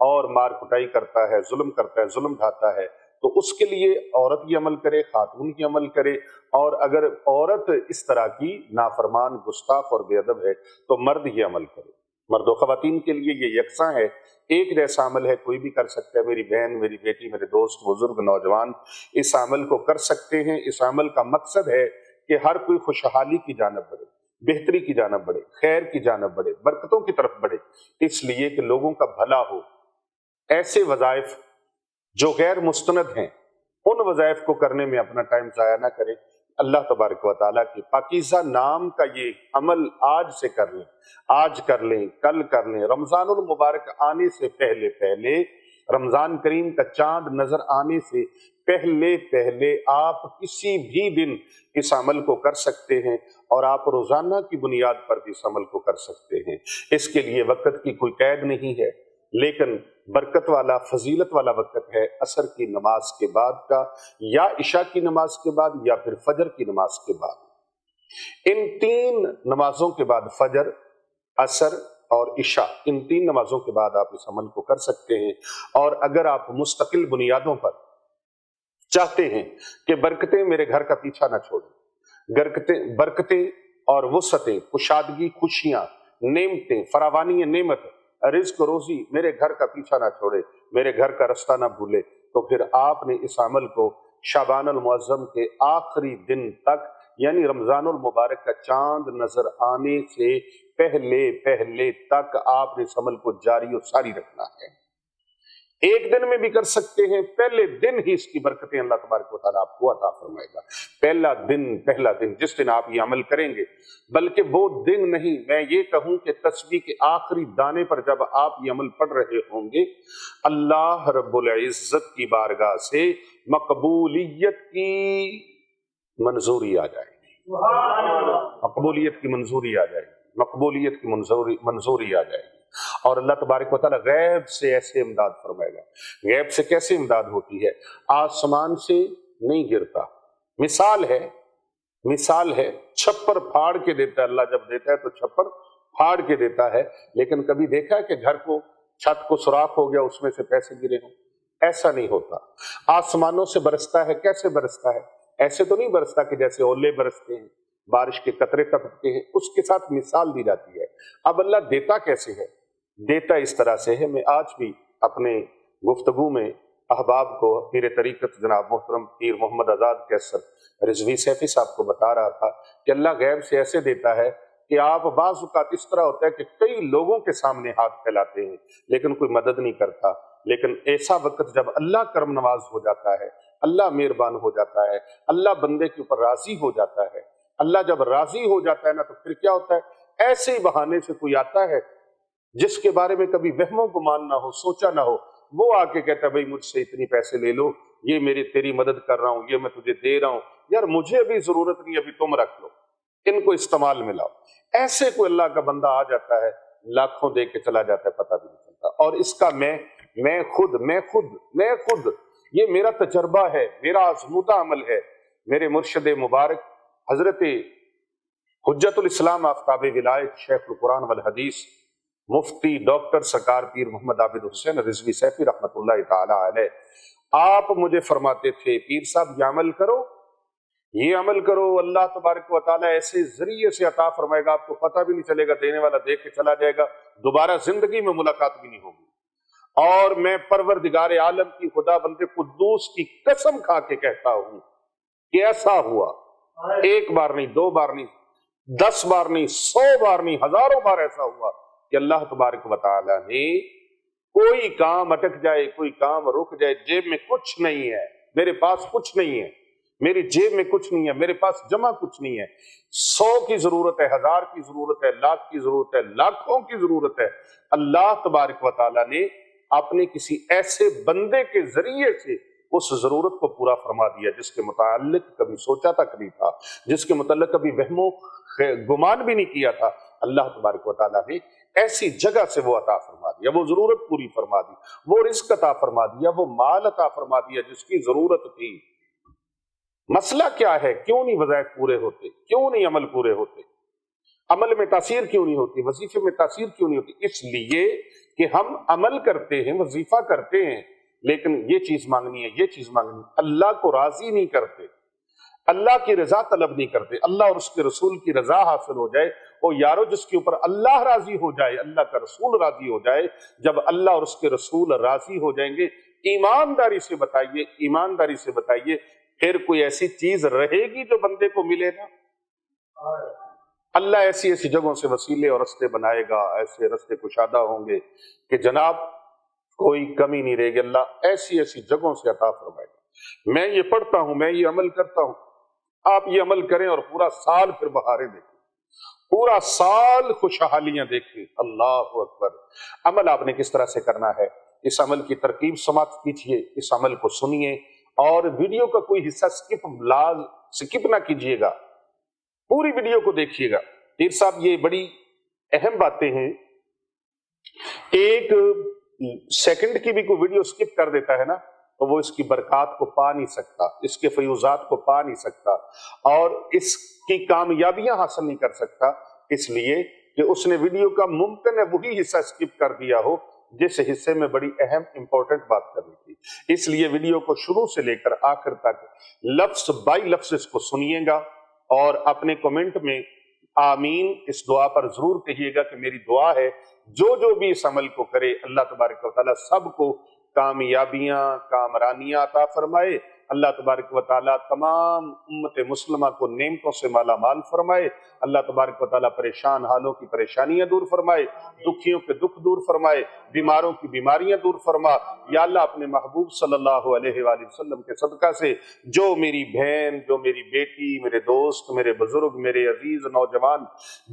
اور مار کٹائی کرتا ہے، ظلم ڈھاتا ہے، تو اس کے لیے عورت یہ عمل کرے، خاتون یہ عمل کرے، اور اگر عورت اس طرح کی نافرمان، گستاخ اور بے ادب ہے تو مرد یہ عمل کرے۔ مرد و خواتین کے لیے یہ یکساں ہے، ایک جیسا عمل ہے، کوئی بھی کر سکتا ہے۔ میری بہن، میری بیٹی، میرے دوست، بزرگ، نوجوان اس عمل کو کر سکتے ہیں۔ اس عمل کا مقصد ہے کہ ہر کوئی خوشحالی کی جانب بڑھے، بہتری کی جانب بڑھے، خیر کی جانب بڑھے، برکتوں کی طرف بڑھے، اس لیے کہ لوگوں کا بھلا ہو۔ ایسے وظائف جو غیر مستند ہیں، ان وظائف کو کرنے میں اپنا ٹائم ضائع نہ کریں۔ اللہ تبارک و تعالیٰ کی پاکیزہ نام کا یہ عمل آج سے کر لیں، آج کر لیں، کل کر لیں۔ رمضان المبارک آنے سے پہلے پہلے، رمضان کریم کا چاند نظر آنے سے پہلے پہلے آپ کسی بھی دن اس عمل کو کر سکتے ہیں، اور آپ روزانہ کی بنیاد پر بھی اس عمل کو کر سکتے ہیں۔ اس کے لیے وقت کی کوئی قید نہیں ہے، لیکن برکت والا، فضیلت والا وقت ہے عصر کی نماز کے بعد کا، یا عشاء کی نماز کے بعد، یا پھر فجر کی نماز کے بعد۔ ان تین نمازوں کے بعد، فجر، عصر اور عشاء، ان تین نمازوں کے بعد آپ اس عمل کو کر سکتے ہیں۔ اور اگر آپ مستقل بنیادوں پر چاہتے ہیں کہ برکتیں میرے گھر کا پیچھا نہ چھوڑیں، برکتیں اور وسعتیں، کشادگی، خوشیاں، نعمتیں، فراوانی نعمت، رزق روزی میرے گھر کا پیچھا نہ چھوڑے، میرے گھر کا رستہ نہ بھولے، تو پھر آپ نے اس عمل کو شعبان المعظم کے آخری دن تک، یعنی رمضان المبارک کا چاند نظر آنے سے پہلے پہلے تک آپ نے اس عمل کو جاری و ساری رکھنا ہے۔ ایک دن میں بھی کر سکتے ہیں، پہلے دن ہی اس کی برکتیں اللہ تبارک و تعالیٰ آپ کو عطا فرمائے گا۔ پہلا دن جس دن آپ یہ عمل کریں گے، بلکہ وہ دن نہیں، میں یہ کہوں کہ تسبیح کے آخری دانے پر جب آپ یہ عمل پڑھ رہے ہوں گے، اللہ رب العزت کی بارگاہ سے مقبولیت کی منظوری آ جائے گی، مقبولیت کی منظوری آ جائے گی، مقبولیت کی منظوری آ جائے گی۔ اور اللہ تبارک و تعالیٰ غیب سے ایسے امداد فرمائے گا۔ غیب سے کیسے امداد ہوتی ہے؟ آسمان سے نہیں گرتا، مثال ہے، چھپر پھاڑ کے دیتا ہے۔ اللہ جب دیتا ہے تو چھپر پھاڑ کے دیتا ہے، لیکن کبھی دیکھا ہے کہ گھر کو، چھت کو سوراخ ہو گیا، اس میں سے پیسے گرے ہوں؟ ایسا نہیں ہوتا۔ آسمانوں سے برستا ہے، کیسے برستا ہے؟ ایسے تو نہیں برستا کہ جیسے اولے برستے ہیں، بارش کے قطرے ٹپکتے ہیں، اس کے ساتھ مثال دی جاتی ہے۔ اب اللہ دیتا کیسے ہے؟ دیتا اس طرح سے ہے۔ میں آج بھی اپنے گفتگو میں احباب کو پیر طریقت جناب محترم پیر محمد آزاد کیسر رضوی سیفی صاحب کو بتا رہا تھا کہ اللہ غیب سے ایسے دیتا ہے کہ آپ بعض اوقات اس طرح ہوتا ہے کہ کئی لوگوں کے سامنے ہاتھ پھیلاتے ہیں لیکن کوئی مدد نہیں کرتا، لیکن ایسا وقت جب اللہ کرم نواز ہو جاتا ہے، اللہ مہربان ہو جاتا ہے، اللہ بندے کے اوپر راضی ہو جاتا ہے، اللہ جب راضی ہو جاتا ہے نا، تو پھر کیا ہوتا ہے؟ ایسے ہی بہانے سے کوئی آتا ہے جس کے بارے میں کبھی وہم و گمان نہ ہو، سوچا نہ ہو، وہ آ کے کہتا ہے بھائی مجھ سے اتنی پیسے لے لو، یہ تیری مدد کر رہا ہوں، یہ میں تجھے دے رہا ہوں، یار مجھے ابھی ضرورت نہیں، ابھی تم رکھ لو، ان کو استعمال میں لاؤ۔ ایسے کوئی اللہ کا بندہ آ جاتا ہے، لاکھوں دے کے چلا جاتا ہے، پتہ بھی نہیں چلتا۔ اور اس کا میں خود یہ میرا تجربہ ہے، میرا آزمودہ عمل ہے۔ میرے مرشد مبارک حضرت حجت الاسلام آفتاب ولایت شیخ القرآن والحدیث مفتی ڈاکٹر سرکار پیر محمد عابد حسین رضوی سیفی رحمۃ اللہ تعالی علیہ، آپ مجھے فرماتے تھے پیر صاحب یہ عمل کرو، اللہ تبارک و تعالیٰ ایسے ذریعے سے عطا فرمائے گا، آپ کو پتہ بھی نہیں چلے گا، دینے والا دے کے چلا جائے گا، دوبارہ زندگی میں ملاقات بھی نہیں ہوگی۔ اور میں پروردگار عالم کی، خدا بند قدوس کی قسم کھا کے کہتا ہوں کہ ایسا ہوا، ایک بار نہیں، دو بار نہیں، 10 بار نہیں، 100 بار نہیں، ہزاروں بار ایسا ہوا کہ اللہ تبارک و تعالیٰ نے کوئی کام اٹک جائے، کوئی کام رک جائے، جیب میں کچھ نہیں ہے، میرے پاس کچھ نہیں ہے، میری جیب میں کچھ نہیں ہے، میرے پاس جمع کچھ نہیں ہے، 100 کی ضرورت ہے، 1000 کی ضرورت ہے، لاکھ کی ضرورت ہے، لاکھوں کی ضرورت ہے، اللہ تبارک و تعالیٰ نے اپنے کسی ایسے بندے کے ذریعے سے اس ضرورت کو پورا فرما دیا جس کے متعلق کبھی سوچا تک نہیں تھا، جس کے متعلق کبھی وہم و گمان بھی نہیں کیا تھا۔ اللہ تبارک و تعالیٰ نے ایسی جگہ سے وہ عطا فرما دیا، وہ ضرورت پوری فرما دی، وہ رزق عطا فرما دیا، وہ مال عطا فرما دیا جس کی ضرورت تھی۔ مسئلہ کیا ہے؟ کیوں نہیں وظائف پورے ہوتے؟ کیوں نہیں عمل پورے ہوتے؟ عمل میں تاثیر کیوں نہیں ہوتی، وظیفے میں تاثیر کیوں نہیں ہوتی؟ اس لیے کہ ہم عمل کرتے ہیں، وظیفہ کرتے ہیں، لیکن یہ چیز مانگنی ہے، یہ چیز مانگنی ہے، اللہ کو راضی نہیں کرتے، اللہ کی رضا طلب نہیں کرتے، اللہ اور اس کے رسول کی رضا حاصل ہو جائے۔ او یارو، جس کے اوپر اللہ راضی ہو جائے، اللہ کا رسول راضی ہو جائے، جب اللہ اور اس کے رسول راضی ہو جائیں گے، ایمانداری سے بتائیے، ایمانداری سے بتائیے، پھر کوئی ایسی چیز رہے گی جو بندے کو ملے نا؟ اللہ ایسی ایسی جگہوں سے وسیلے اور رستے بنائے گا، ایسے رستے کشادہ ہوں گے کہ جناب کوئی کمی نہیں رہے گی، اللہ ایسی ایسی جگہوں سے عطا فرمائے گا۔ میں یہ پڑھتا ہوں، میں یہ عمل کرتا ہوں، آپ یہ عمل کریں اور پورا سال پھر بہاریں دیکھیں، پورا سال خوشحالیاں دیکھیں۔ اللہ اکبر۔ عمل آپ نے کس طرح سے کرنا ہے، اس عمل کی ترکیب سماعت کیجیے، اس عمل کو سنیے، اور ویڈیو کا کوئی حصہ سکپ نہ کیجیے گا، پوری ویڈیو کو دیکھیے گا۔ پیر صاحب یہ بڑی اہم باتیں ہیں، ایک سیکنڈ کی بھی کوئی ویڈیو سکپ کر دیتا ہے نا تو وہ اس کی برکات کو پا نہیں سکتا، اس کے فیوزات کو پا نہیں سکتا، اور اس کی کامیابیاں حاصل نہیں کر سکتا، اس لیے کہ اس نے ویڈیو کا ممکن ہے وہی حصہ سکپ کر دیا ہو جس حصے میں بڑی اہم امپورٹنٹ بات کرنی تھی۔ اس لیے ویڈیو کو شروع سے لے کر آخر تک لفظ بائی لفظ اس کو سنیے گا، اور اپنے کمنٹ میں آمین اس دعا پر ضرور کہیے گا کہ میری دعا ہے جو بھی اس عمل کو کرے، اللہ تبارک و تعالیٰ سب کو کامیابیاں، کامرانیاں عطا فرمائے، اللہ تبارک و تعالیٰ تمام امت مسلمہ کو نعمتوں سے مالا مال فرمائے، اللہ تبارک و تعالیٰ پریشان حالوں کی پریشانیاں دور فرمائے، دکھیوں کے دکھ دور فرمائے، بیماروں کی بیماریاں دور فرما۔ یا اللہ اپنے محبوب صلی اللہ علیہ وآلہ وسلم کے صدقہ سے جو میری بہن، جو میری بیٹی، میرے دوست، میرے بزرگ، میرے عزیز نوجوان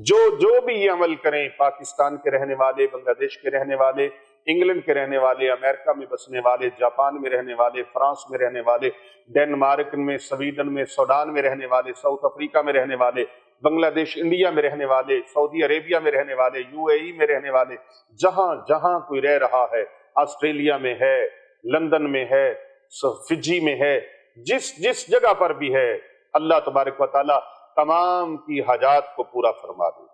جو بھی یہ عمل کریں، پاکستان کے رہنے والے، بنگلہ دیش کے رہنے والے، انگلینڈ کے رہنے والے، امریکہ میں بسنے والے، جاپان میں رہنے والے، فرانس میں رہنے والے، ڈنمارک میں، سویڈن میں، سوڈان میں رہنے والے، ساؤتھ افریقہ میں رہنے والے، بنگلہ دیش انڈیا میں رہنے والے، سعودی عربیہ میں رہنے والے، UAE میں رہنے والے، جہاں جہاں کوئی رہ رہا ہے، آسٹریلیا میں ہے، لندن میں ہے، فجی میں ہے، جس جگہ پر بھی ہے، اللہ تبارک و تعالیٰ تمام کی حاجات کو پورا فرما دے۔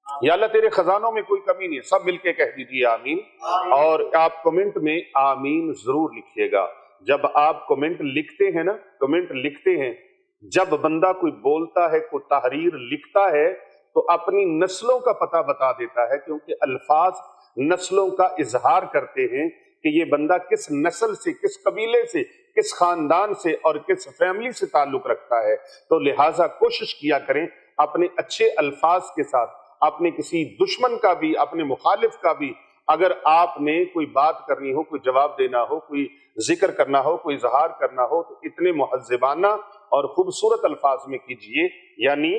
یا اللہ تیرے خزانوں میں کوئی کمی نہیں ہے، سب مل کے کہہ دیجیے آمین، اور آپ کمنٹ میں آمین ضرور لکھیے گا۔ جب آپ کمنٹ لکھتے ہیں نا، کمنٹ لکھتے ہیں، جب بندہ کوئی بولتا ہے، کوئی تحریر لکھتا ہے تو اپنی نسلوں کا پتہ بتا دیتا ہے، کیونکہ الفاظ نسلوں کا اظہار کرتے ہیں کہ یہ بندہ کس نسل سے، کس قبیلے سے، کس خاندان سے اور کس فیملی سے تعلق رکھتا ہے۔ تو لہٰذا کوشش کیا کریں اپنے اچھے الفاظ کے ساتھ، اپنے کسی دشمن کا بھی، اپنے مخالف کا بھی، اگر آپ نے کوئی بات کرنی ہو، کوئی جواب دینا ہو، کوئی ذکر کرنا ہو، کوئی اظہار کرنا ہو، تو اتنے مہذبانہ اور خوبصورت الفاظ میں کیجئے، یعنی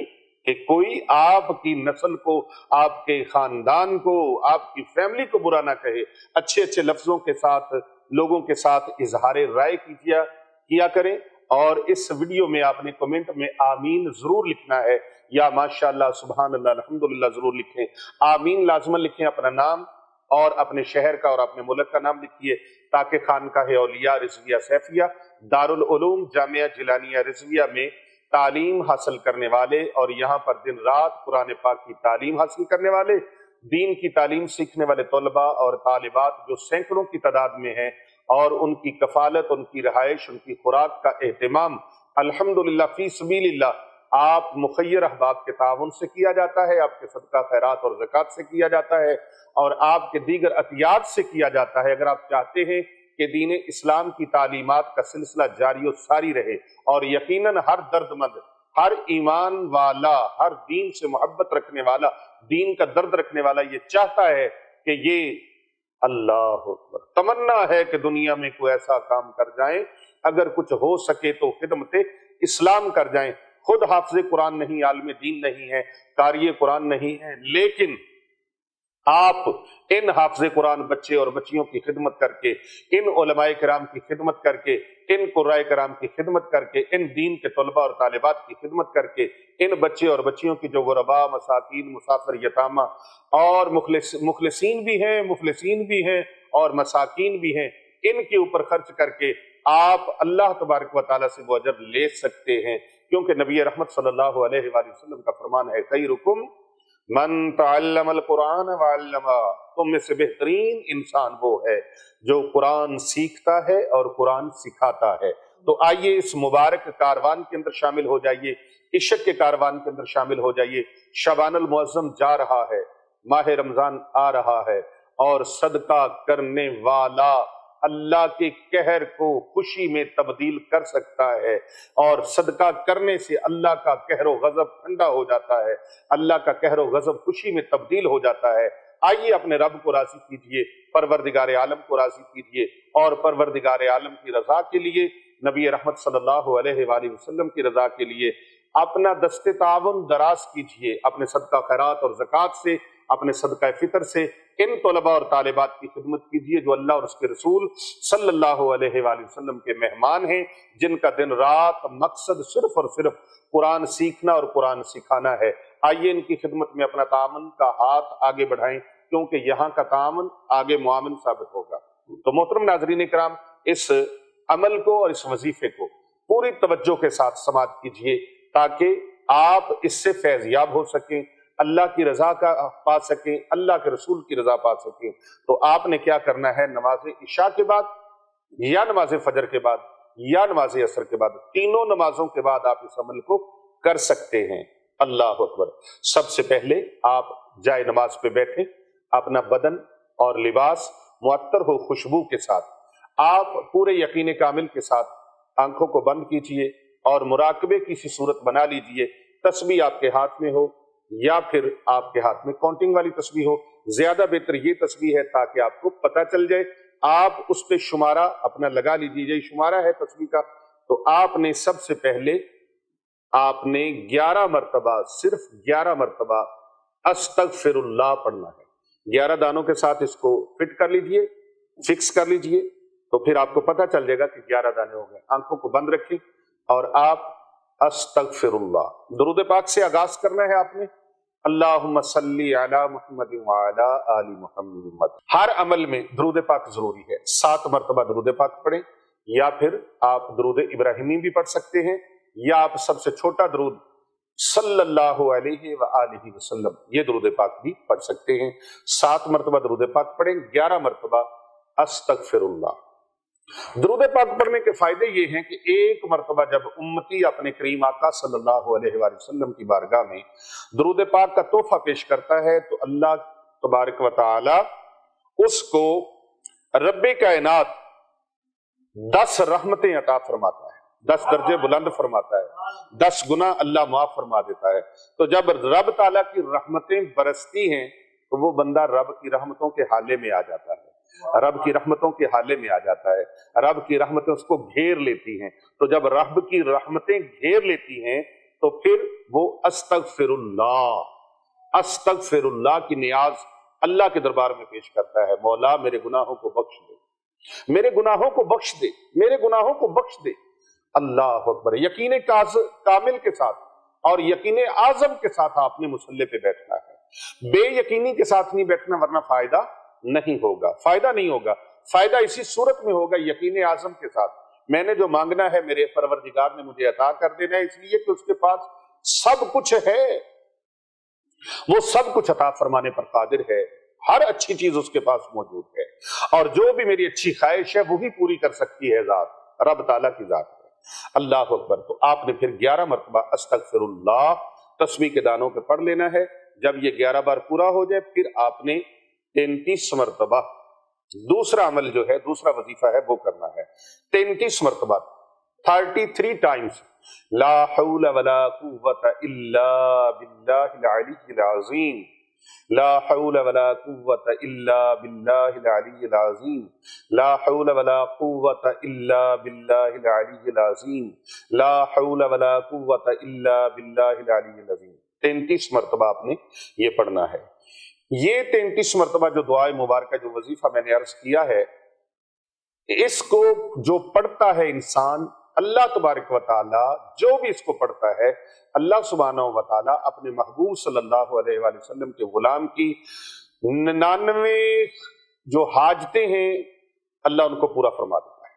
کہ کوئی آپ کی نسل کو، آپ کے خاندان کو، آپ کی فیملی کو برا نہ کہے، اچھے اچھے لفظوں کے ساتھ لوگوں کے ساتھ اظہار رائے کیا کریں۔ اور اس ویڈیو میں آپ نے کمنٹ میں آمین ضرور لکھنا ہے، یا ماشاءاللہ، سبحان اللہ، الحمدللہ ضرور لکھیں، آمین لازماً لکھیں، اپنا نام اور اپنے شہر کا اور اپنے ملک کا نام لکھیے، تاکہ خانقاہ اولیاء رضویہ سیفیہ دارالعلوم جامعہ جیلانیہ رضویہ میں تعلیم حاصل کرنے والے، اور یہاں پر دن رات قرآن پاک کی تعلیم حاصل کرنے والے، دین کی تعلیم سیکھنے والے طلباء اور طالبات جو سینکڑوں کی تعداد میں ہیں، اور ان کی کفالت، ان کی رہائش، ان کی خوراک کا اہتمام الحمدللہ فی سبیل اللہ آپ مخیر احباب کے تعاون سے کیا جاتا ہے، آپ کے صدقہ خیرات اور زکوٰۃ سے کیا جاتا ہے، اور آپ کے دیگر عطیات سے کیا جاتا ہے۔ اگر آپ چاہتے ہیں کہ دین اسلام کی تعلیمات کا سلسلہ جاری و ساری رہے، اور یقیناً ہر درد مند، ہر ایمان والا، ہر دین سے محبت رکھنے والا، دین کا درد رکھنے والا یہ چاہتا ہے کہ یہ اللہ اکبر تمنا ہے کہ دنیا میں کوئی ایسا کام کر جائیں، اگر کچھ ہو سکے تو خدمت اسلام کر جائیں۔ خود حافظ قرآن نہیں، عالم دین نہیں ہے، قاری قرآن نہیں ہے، لیکن آپ ان حافظ قرآن بچے اور بچیوں کی خدمت کر کے، ان علماء کرام کی خدمت کر کے، ان قرائے کرام کی خدمت کر کے، ان دین کے طلباء اور طالبات کی خدمت کر کے، ان بچے اور بچیوں کی جو غرباء، مساکین، مسافر، یتامہ اور مخلصین بھی ہیں، مفلسین بھی ہیں اور مساکین بھی ہیں، ان کے اوپر خرچ کر کے آپ اللہ تبارک و تعالیٰ سے وہ اجر لے سکتے ہیں، کیونکہ نبی رحمت صلی اللہ علیہ وآلہ وسلم کا فرمان ہے خیرکم من تعلم القرآن وعلمہ، تم میں سے بہترین انسان وہ ہے جو قرآن سیکھتا ہے اور قرآن سکھاتا ہے۔ تو آئیے اس مبارک کاروان کے اندر شامل ہو جائیے، عشق کے کاروان کے اندر شامل ہو جائیے۔ شعبان المعظم جا رہا ہے، ماہ رمضان آ رہا ہے، اور صدقہ کرنے والا اللہ کے قہر کو خوشی میں تبدیل کر سکتا ہے، اور صدقہ کرنے سے اللہ کا قہر و غضب ٹھنڈا ہو جاتا ہے، اللہ کا قہر و غضب خوشی میں تبدیل ہو جاتا ہے۔ آئیے اپنے رب کو راضی کیجئے، پروردگار عالم کو راضی کیجئے، اور پروردگار عالم کی رضا کے لیے، نبی رحمت صلی اللہ علیہ وآلہ وسلم کی رضا کے لیے اپنا دست تعاون دراز کیجئے، اپنے صدقہ خیرات اور زکوٰۃ سے، اپنے صدقہ فطر سے ان طلباء اور طالبات کی خدمت کیجئے جو اللہ اور اس کے رسول صلی اللہ علیہ وآلہ وسلم کے مہمان ہیں، جن کا دن رات مقصد صرف اور صرف قرآن سیکھنا اور قرآن سکھانا ہے۔ آئیے ان کی خدمت میں اپنا تعاون کا ہاتھ آگے بڑھائیں، کیونکہ یہاں کا تعاون آگے معاون ثابت ہوگا۔ تو محترم ناظرین کرام، اس عمل کو اور اس وظیفے کو پوری توجہ کے ساتھ سماعت کیجئے تاکہ آپ اس سے فیض یاب ہو سکیں، اللہ کی رضا کا پا سکیں، اللہ کے رسول کی رضا پا سکیں۔ تو آپ نے کیا کرنا ہے، نماز عشاء کے بعد یا نماز فجر کے بعد یا نماز عصر کے بعد، تینوں نمازوں کے بعد آپ اس عمل کو کر سکتے ہیں۔ اللہ اکبر۔ سب سے پہلے آپ جائے نماز پہ بیٹھیں، اپنا بدن اور لباس معطر ہو خوشبو کے ساتھ، آپ پورے یقین کامل کے ساتھ آنکھوں کو بند کیجئے اور مراقبے کی سی صورت بنا لیجئے۔ تسبیح آپ کے ہاتھ میں ہو یا پھر آپ کے ہاتھ میں کاؤنٹنگ والی تسبیح ہو، زیادہ بہتر یہ تسبیح ہے تاکہ آپ کو پتہ چل جائے، آپ اس پہ شمارہ اپنا لگا لیجیے۔ یہ شمارہ ہے تسبیح کا، تو آپ نے سب سے پہلے آپ نے 11 مرتبہ، صرف 11 مرتبہ استغفر اللہ پڑھنا ہے۔ 11 دانوں کے ساتھ اس کو فٹ کر لیجئے، فکس کر لیجئے، تو پھر آپ کو پتہ چل جائے گا کہ 11 دانے ہو گئے۔ آنکھوں کو بند رکھیں اور آپ استغفر اللہ، درود پاک سے آغاز کرنا ہے آپ نے۔ اللہم صلی علی محمد وعلی آل محمد۔ ہر عمل میں درود پاک ضروری ہے، 7 مرتبہ درود پاک پڑھیں، یا پھر آپ درود ابراہیمی بھی پڑھ سکتے ہیں، یا آپ سب سے چھوٹا درود صلی اللہ علیہ وآلہ وسلم، یہ درود پاک بھی پڑھ سکتے ہیں۔ 7 مرتبہ درود پاک پڑھیں، 11 مرتبہ استغفر اللہ۔ درود پاک پڑھنے کے فائدے یہ ہیں کہ ایک مرتبہ جب امتی اپنے کریم آقا صلی اللہ علیہ وآلہ وسلم کی بارگاہ میں درود پاک کا تحفہ پیش کرتا ہے تو اللہ تبارک و تعالی اس کو رب کائنات 10 رحمتیں عطا فرماتا ہے، 10 درجے بلند فرماتا ہے، 10 گنا اللہ معاف فرما دیتا ہے۔ تو جب رب تعالیٰ کی رحمتیں برستی ہیں تو وہ بندہ رب کی رحمتوں کے حالے میں آ جاتا ہے، رب کی رحمتوں کے حالے میں آ جاتا ہے، رب کی رحمتیں اس کو گھیر لیتی ہیں۔ تو جب رب کی رحمتیں گھیر لیتی ہیں تو پھر وہ استغفر اللہ کی نیاز اللہ کے دربار میں پیش کرتا ہے۔ مولا میرے گناہوں کو بخش دے، میرے گناہوں کو بخش دے، میرے گناہوں کو بخش دے۔ اللہ اکبر۔ یقین کامل کے ساتھ اور یقین اعظم کے ساتھ آپ نے مصلی پہ بیٹھنا ہے، بے یقینی کے ساتھ نہیں بیٹھنا، ورنہ فائدہ نہیں ہوگا، فائدہ نہیں ہوگا۔ فائدہ اسی صورت میں ہوگا یقین اعظم کے ساتھ، میں نے جو مانگنا ہے میرے پروردگار نے مجھے عطا کر دینا ہے، اس لیے کہ اس کے پاس سب کچھ ہے، وہ سب کچھ عطا فرمانے پر قادر ہے، ہر اچھی چیز اس کے پاس موجود ہے، اور جو بھی میری اچھی خواہش ہے وہی پوری کر سکتی ہے ذات، رب تعالیٰ کی ذات ہے۔ اللہ اکبر۔ تو آپ نے پھر 11 مرتبہ استغفر اللہ تسبیح کے دانوں پہ پڑھ لینا ہے۔ جب یہ 11 بار پورا ہو جائے پھر آپ نے 33 مرتبہ دوسرا عمل جو ہے، دوسرا وظیفہ ہے وہ کرنا ہے، 33 مرتبہ 33 ٹائمز لا حول ولا قوت الا باللہ العلی العظیم، لا حول ولا قوت الا باللہ العلی العظیم، لا حول ولا قوت الا باللہ العلی العظیم، لا حول ولا قوت الا باللہ العلی العظیم۔ 33 مرتبہ آپ نے یہ پڑھنا ہے۔ یہ 33 مرتبہ جو دعائے مبارکہ، جو وظیفہ میں نے عرض کیا ہے، اس کو جو پڑھتا ہے انسان، اللہ تبارک و تعالی جو بھی اس کو پڑھتا ہے، اللہ سبحانہ و تعالی اپنے محبوب صلی اللہ علیہ وآلہ وسلم کے غلام کی 99 جو حاجتیں ہیں اللہ ان کو پورا فرما دیتا ہے۔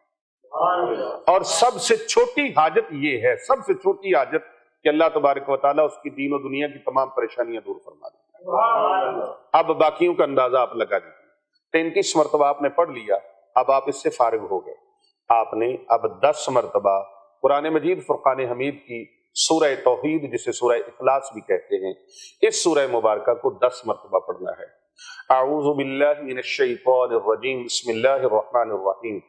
اور سب سے چھوٹی حاجت یہ ہے، سب سے چھوٹی حاجت کہ اللہ تبارک و تعالی اس کی دین و دنیا کی تمام پریشانیاں دور فرما دیتا ہے۔ اب باقیوں کا اندازہ آپ لگا دیجیے، 33 مرتبہ آپ نے پڑھ لیا، اب آپ اس سے فارغ ہو گئے۔ آپ نے اب 10 مرتبہ قرآن مجید فرقان حمید کی سورہ توحید، جسے سورہ اخلاص بھی کہتے ہیں، اس سورہ مبارکہ کو 10 مرتبہ پڑھنا ہے۔ اعوذ باللہ من الشیطان الرجیم، بسم اللہ الرحمن الرحیم،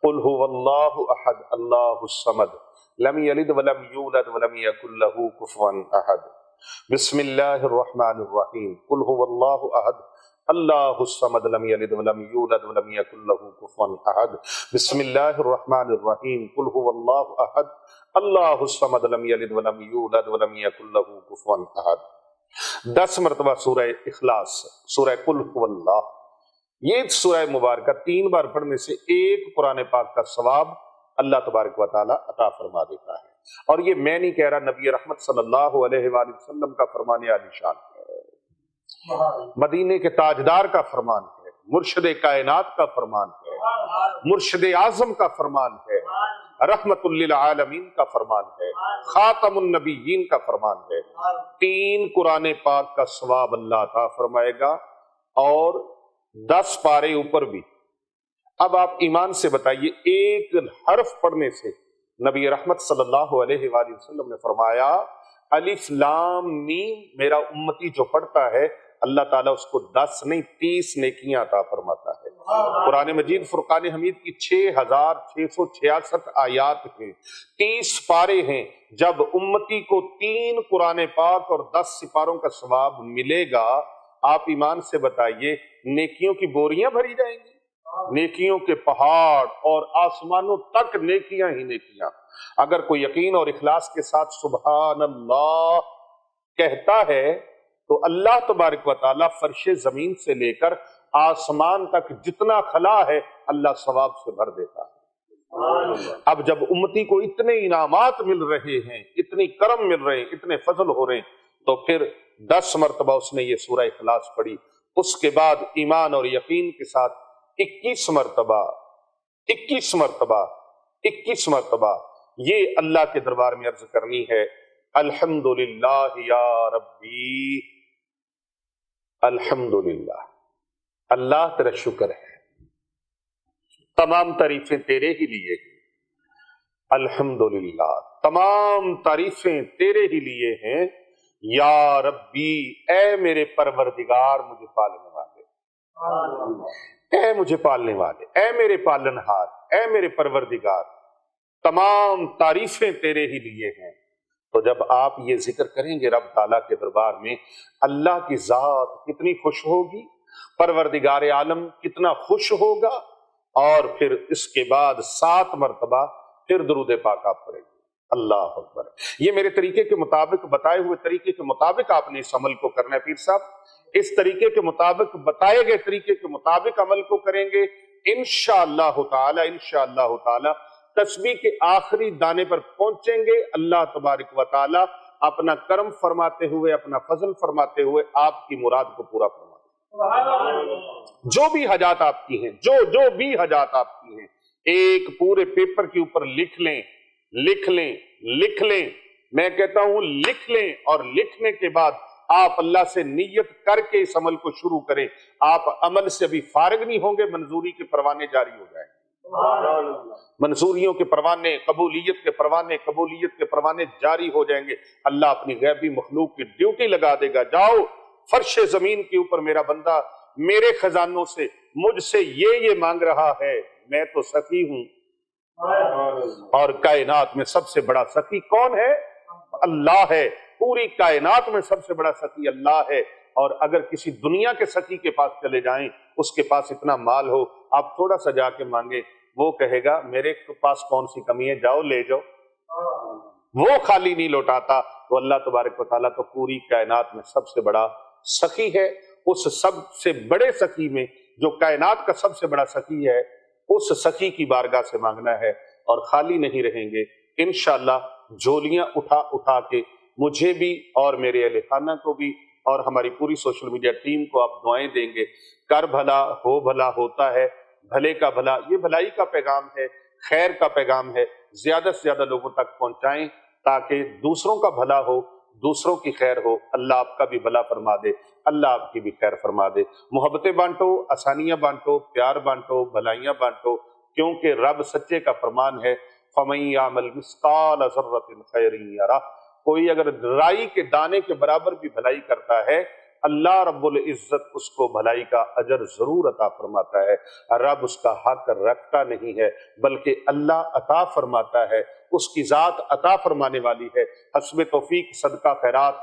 قل هو اللہ احد اللہ الصمد لم یلد ولم یولد ولم یکن لہ کفوا احد، بسم اللہ الرحمن الرحیم، قل هو اللہ احد اللہ الصمد لم یلد ولم یولد ولم یکن لہ کفوا احد، بسم اللہ الرحمن الرحیم، قل هو اللہ احد اللہ الصمد لم یلد ولم یولد ولم یکن لہ کفوا احد۔ 10 مرتبہ سورہ اخلاص، سورہ قل هو اللہ، یہ سورہ مبارکہ 3 بار پڑھنے سے ایک قرآن پاک کا ثواب اللہ تبارک و تعالی عطا فرما دیتا ہے۔ اور یہ میں نہیں کہہ رہا، نبی رحمت صلی اللہ علیہ وآلہ وسلم کا فرمان عالی شان ہے، مدینے کے تاجدار کا فرمان ہے، مرشد کائنات کا فرمان ہے، مرشد اعظم کا فرمان ہے، رحمت للعالمین کا فرمان ہے، خاتم النبیین کا فرمان ہے۔ 3 قرآن پاک کا ثواب اللہ عطا فرمائے گا، اور 10 پارے اوپر بھی۔ اب آپ ایمان سے بتائیے، ایک حرف پڑھنے سے نبی رحمت صلی اللہ علیہ وآلہ وسلم نے فرمایا الف لام میم، میرا امتی جو پڑھتا ہے اللہ تعالیٰ اس کو 10 نہیں 30 نیکیاں عطا فرماتا ہے۔ قرآن مجید فرقان حمید کی 6666 آیات ہیں، 30 پارے ہیں۔ جب امتی کو 3 قرآن پاک اور 10 سپاروں کا ثواب ملے گا، آپ ایمان سے بتائیے نیکیوں کی بوریاں بھری جائیں گی، نیکیوں کے پہاڑ اور آسمانوں تک نیکیاں ہی نیکیاں۔ اگر کوئی یقین اور اخلاص کے ساتھ سبحان اللہ کہتا ہے تو اللہ تبارک و تعالیٰ فرش زمین سے لے کر آسمان تک جتنا خلا ہے اللہ ثواب سے بھر دیتا ہے۔ اب جب امتی کو اتنے انعامات مل رہے ہیں، اتنی کرم مل رہے ہیں، اتنے فضل ہو رہے ہیں، تو پھر 10 مرتبہ اس نے یہ سورہ اخلاص پڑھی۔ اس کے بعد ایمان اور یقین کے ساتھ 21 مرتبہ یہ اللہ کے دربار میں عرض کرنی ہے، الحمدللہ یا ربی، الحمدللہ، اللہ تیرا شکر ہے، تمام تعریفیں تیرے ہی لیے، الحمدللہ، تمام تعریفیں تیرے ہی لیے ہیں، یا ربی، اے میرے پروردگار مجھے پالنے والے، اے مجھے پالنے والے، اے میرے پالنہار، اے میرے پروردگار، تمام تعریفیں تیرے ہی لیے ہیں۔ تو جب آپ یہ ذکر کریں گے رب تعالیٰ کے دربار میں، اللہ کی ذات کتنی خوش ہوگی، پروردگار عالم کتنا خوش ہوگا، اور پھر اس کے بعد 7 مرتبہ پھر درود پاک آپ پڑھیں گے۔ اللہ اکبر۔ یہ میرے طریقے کے مطابق، بتائے ہوئے طریقے کے مطابق آپ نے اس عمل کو کرنا ہے پیر صاحب، اس طریقے کے مطابق، بتائے گئے طریقے کے مطابق عمل کو کریں گے، انشاءاللہ تعالی تسبیح کے آخری دانے پر پہنچیں گے، اللہ تبارک و تعالی اپنا کرم فرماتے ہوئے، اپنا فضل فرماتے ہوئے آپ کی مراد کو پورا فرمائے۔ جو بھی حاجات آپ کی ہیں، جو بھی حاجات آپ کی ہیں، ایک پورے پیپر کے اوپر لکھ لیں، میں کہتا ہوں لکھ لیں، اور لکھنے کے بعد آپ اللہ سے نیت کر کے اس عمل کو شروع کریں۔ آپ عمل سے ابھی فارغ نہیں ہوں گے، منظوری کے پروانے جاری ہو جائیں گے، منظوریوں کے پروانے، قبولیت کے پروانے جاری ہو جائیں گے۔ اللہ اپنی غیبی مخلوق کی ڈیوٹی لگا دے گا، جاؤ فرش زمین کے اوپر میرا بندہ میرے خزانوں سے مجھ سے یہ مانگ رہا ہے، میں تو سخی ہوں، اور کائنات میں سب سے بڑا سخی کون ہے؟ اللہ ہے۔ پوری کائنات میں سب سے بڑا سخی اللہ ہے، اور اگر کسی دنیا کے سخی کے پاس چلے جائیں، اس کے پاس اتنا مال ہو، آپ تھوڑا سا جا کے مانگے، وہ کہے گا میرے پاس کون سی کمی ہے، جاؤ لے جاؤ، وہ خالی نہیں لوٹاتا۔ تو اللہ تبارک و تعالیٰ تو پوری کائنات میں سب سے بڑا سخی ہے۔ اس سب سے بڑے سخی میں، جو کائنات کا سب سے بڑا سخی ہے، اس سخی کی بارگاہ سے مانگنا ہے، اور خالی نہیں رہیں گے انشاءاللہ۔ جھولیاں اٹھا کے مجھے بھی اور میرے اہل خانہ کو بھی اور ہماری پوری سوشل میڈیا ٹیم کو آپ دعائیں دیں گے۔ کر بھلا ہو بھلا ہوتا ہے، بھلے کا بھلا، یہ بھلائی کا پیغام ہے، خیر کا پیغام ہے۔ زیادہ سے زیادہ لوگوں تک پہنچائیں تاکہ دوسروں کا بھلا ہو، دوسروں کی خیر ہو، اللہ آپ کا بھی بھلا فرما دے۔ اللہ آپ کی بھی خیر فرما دے۔ محبتیں بانٹو، آسانیاں بانٹو، پیار بانٹو، بھلائیاں بانٹو، کیونکہ رب سچے کا فرمان ہے فَمَن يَعْمَلْ مِثْقَالَ ذَرَّةٍ خَيْرًا يَرَهُ، کوئی اگر رائی کے دانے کے برابر بھی بھلائی کرتا ہے اللہ رب العزت اس کو بھلائی کا اجر ضرور عطا فرماتا ہے۔ رب اس کا حق رکھتا نہیں ہے بلکہ اللہ عطا فرماتا ہے، اس کی ذات عطا فرمانے والی ہے۔ حسب توفیق صدقہ خیرات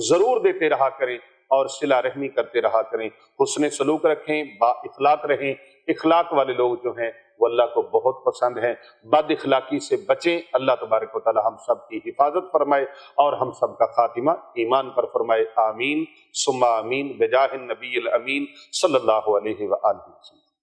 ضرور دیتے رہا کریں اور صلہ رحمی کرتے رہا کریں، حسن سلوک رکھیں، با اخلاق رہیں۔ اخلاق والے لوگ جو ہیں وہ اللہ کو بہت پسند ہیں۔ بد اخلاقی سے بچیں، اللہ تبارک و تعالی ہم سب کی حفاظت فرمائے اور ہم سب کا خاتمہ ایمان پر فرمائے، آمین ثم آمین، بجاہ النبی الامین صلی اللہ علیہ وآلہ وسلم۔